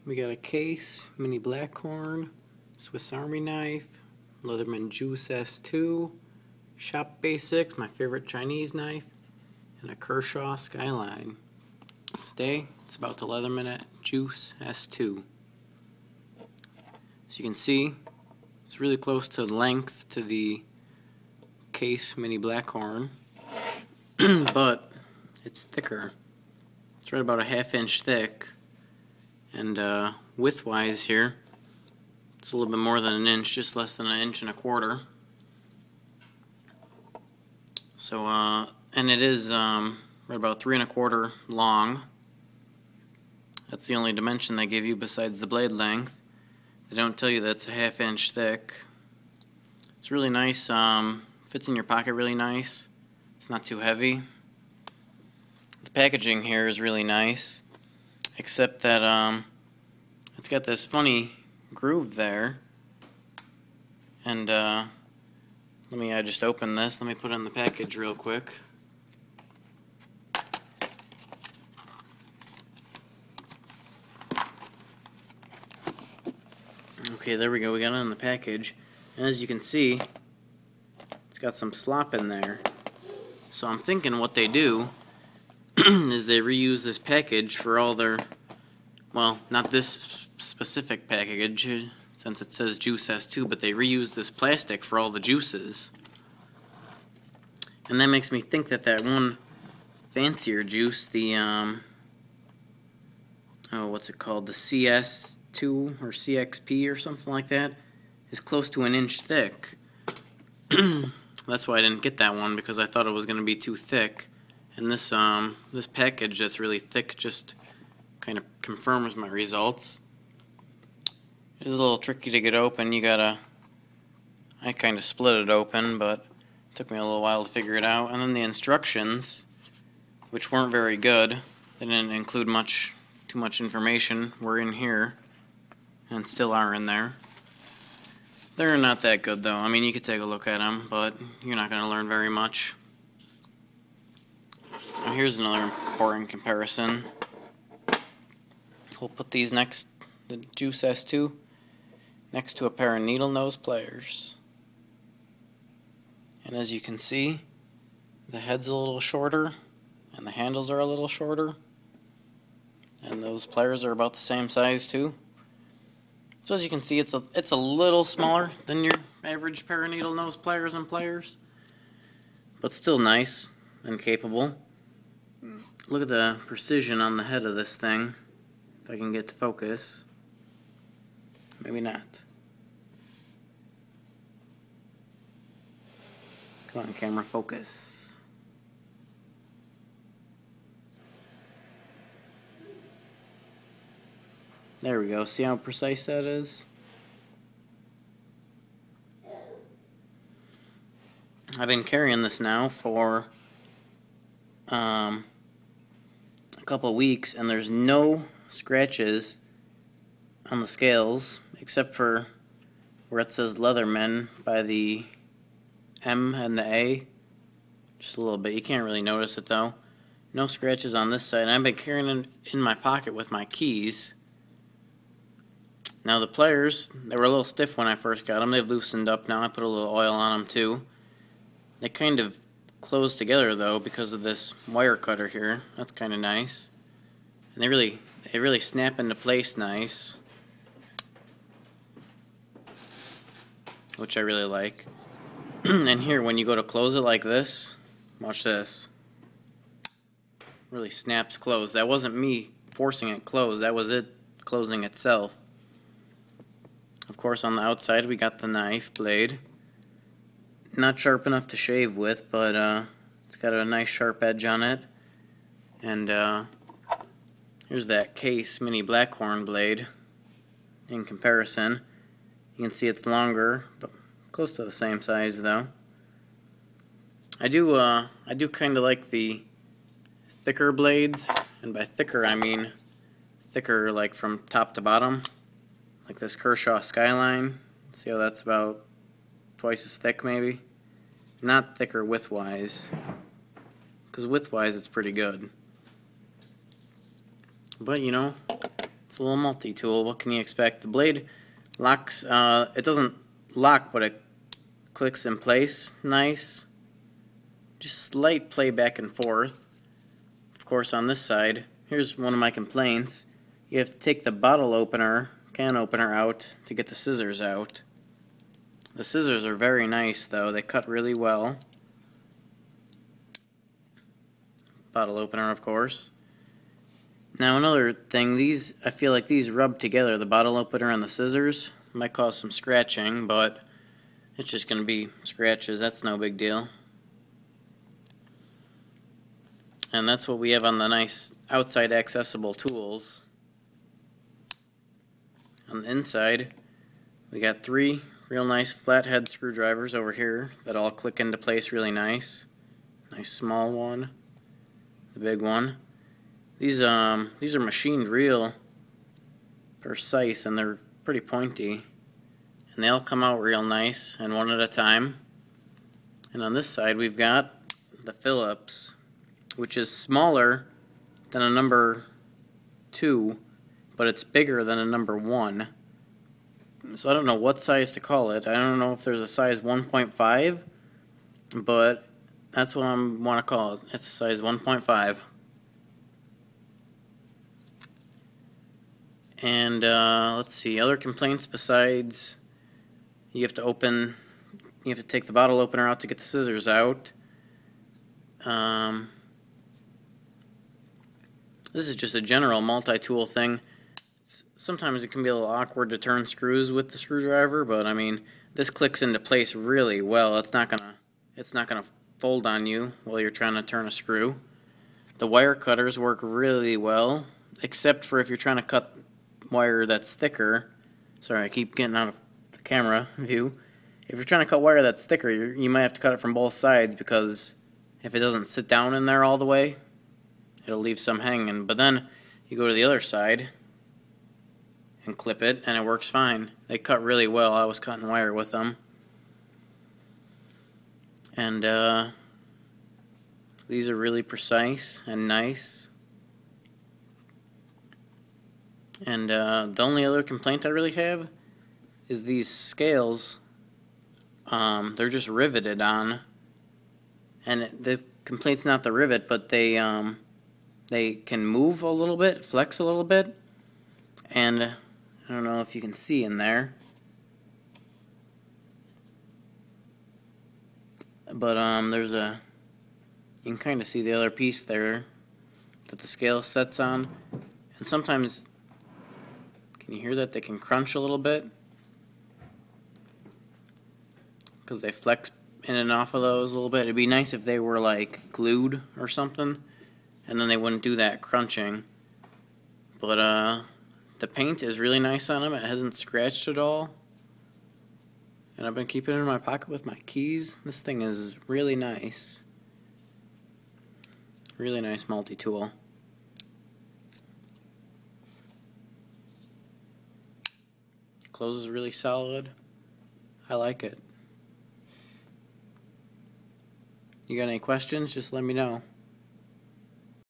We got a case, mini blackhorn, Swiss Army knife, Leatherman Juice S2, Shop Basics, my favorite Chinese knife, and a Kershaw Skyline. Today, it's about the Leatherman Juice S2. As you can see, it's really close to length to the case mini blackhorn, but it's thicker. It's right about a ½ inch thick, and width-wise here, it's a little bit more than an inch, just less than 1.25 inches. So, and it is right about 3¼ long. That's the only dimension they give you besides the blade length. They don't tell you that it's a ½ inch thick. It's really nice. Fits in your pocket really nice. It's not too heavy. The packaging here is really nice, except that it's got this funny groove there. And let me just open this. Let me put it in the package real quick. Okay, there we go. We got it in the package. And as you can see, it's got some slop in there. So I'm thinking what they do is they reuse this package for all their, well, not this specific package since it says Juice S2, but they reuse this plastic for all the juices. And that makes me think that that one fancier juice, the what's it called, the CS2 or CXP or something like that, is close to 1 inch thick. That's why I didn't get that one, because I thought it was going to be too thick. And this this package that's really thick just kind of confirms my results. It is a little tricky to get open. I kind of split it open, but it took me a little while to figure it out. And then the instructions, which weren't very good, they didn't include too much information, were in here, and still are in there. They're not that good though. I mean, you could take a look at them, but you're not going to learn very much. And here's another important comparison. We'll put these next, the Juice S2, next to a pair of needle nose pliers. And as you can see, the head's a little shorter, and the handles are a little shorter. And those pliers are about the same size too. So as you can see, it's a little smaller than your average pair of needle nose pliers and pliers, but still nice and capable. Look at the precision on the head of this thing. If I can get to focus. Maybe not. Come on, camera, focus. There we go. See how precise that is? I've been carrying this now for a couple of weeks, and there's no scratches on the scales except for where it says Leatherman by the M and the A. Just a little bit. You can't really notice it though. No scratches on this side. And I've been carrying it in my pocket with my keys. Now the pliers, they were a little stiff when I first got them. They've loosened up now. I put a little oil on them too. They kind of close together though because of this wire cutter here. That's kind of nice. And they really snap into place nice, which I really like. And here, when you go to close it like this, watch this. Really snaps closed. That wasn't me forcing it closed. That was it closing itself. Of course, on the outside we got the knife blade. Not sharp enough to shave with, but it's got a nice sharp edge on it. And here's that case mini blackhorn blade. In comparison, you can see it's longer, but close to the same size though. I do kind of like the thicker blades, and by thicker I mean thicker like from top to bottom. Like this Kershaw Skyline. See how that's about twice as thick maybe? Not thicker width-wise, because width-wise it's pretty good. But you know, it's It's a little multi-tool. What can you expect? The blade locks, it doesn't lock, but it clicks in place nice. Just slight play back and forth. Of course, on this side, here's one of my complaints. You have to take the bottle opener, can opener out to get the scissors out. The scissors are very nice though, they cut really well. Bottle opener, of course. Now another thing, I feel like these rub together, the bottle opener and the scissors. Might cause some scratching, but it's just going to be scratches, that's no big deal. And that's what we have on the nice outside accessible tools. On the inside, we got 3 real nice flathead screwdrivers over here that all click into place really nice. Nice small one, the big one. These are machined real precise, and they're pretty pointy, and they all come out real nice and one at a time. And on this side we've got the Phillips, which is smaller than a number 2, but it's bigger than a number 1. So I don't know what size to call it. I don't know if there's a size 1.5, but that's what I want to call it. It's a size 1.5. And let's see, other complaints besides you have to take the bottle opener out to get the scissors out. This is just a general multi-tool thing. Sometimes it can be a little awkward to turn screws with the screwdriver, but I mean, this clicks into place really well. It's not gonna fold on you while you're trying to turn a screw. The wire cutters work really well, except for if you're trying to cut wire that's thicker. Sorry, I keep getting out of the camera view. If you're trying to cut wire that's thicker, you might have to cut it from both sides, because if it doesn't sit down in there all the way, it'll leave some hanging. But then you go to the other side and clip it, and it works fine. They cut really well. I was cutting wire with them. And these are really precise and nice. And the only other complaint I really have is these scales. They're just riveted on, and the complaint's not the rivet, but they can move a little bit, flex a little bit, and I don't know if you can see in there, but you can kind of see the other piece there that the scale sets on, and sometimes, can you hear that? They can crunch a little bit because they flex in and off of those a little bit. It'd be nice if they were like glued or something, and then they wouldn't do that crunching. But the paint is really nice on them. It hasn't scratched at all. And I've been keeping it in my pocket with my keys. This thing is really nice. Really nice multi-tool. Closes really solid. I like it. You got any questions? Just let me know.